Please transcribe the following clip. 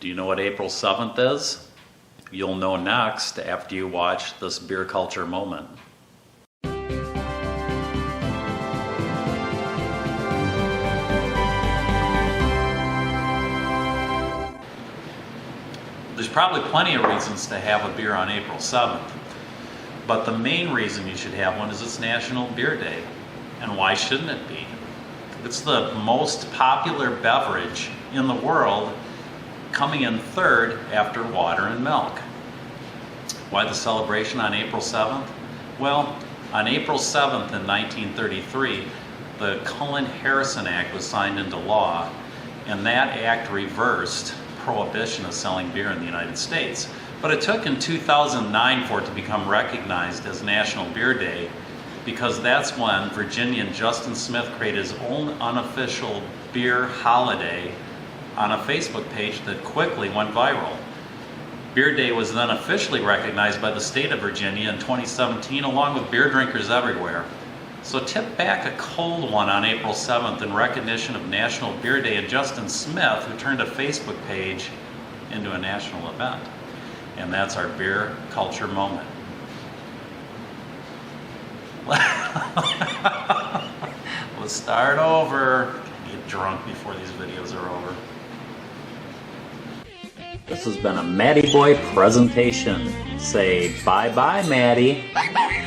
Do you know what April 7th is? You'll know next after you watch this beer culture moment. There's probably plenty of reasons to have a beer on April 7th, but the main reason you should have one is it's National Beer Day. And why shouldn't it be? It's the most popular beverage in the world, coming in third after water and milk. Why the celebration on April 7th? Well, on April 7th in 1933, the Cullen-Harrison Act was signed into law, and that act reversed prohibition of selling beer in the United States. But it took in 2009 for it to become recognized as National Beer Day, because that's when Virginian Justin Smith created his own unofficial beer holiday on a Facebook page that quickly went viral. Beer Day was then officially recognized by the state of Virginia in 2017, along with beer drinkers everywhere. So tip back a cold one on April 7th in recognition of National Beer Day and Justin Smith, who turned a Facebook page into a national event. And that's our beer culture moment. Let's start over. Get drunk before these videos are over. This has been a Matty Boy presentation. Say bye-bye, Matty. Bye-bye.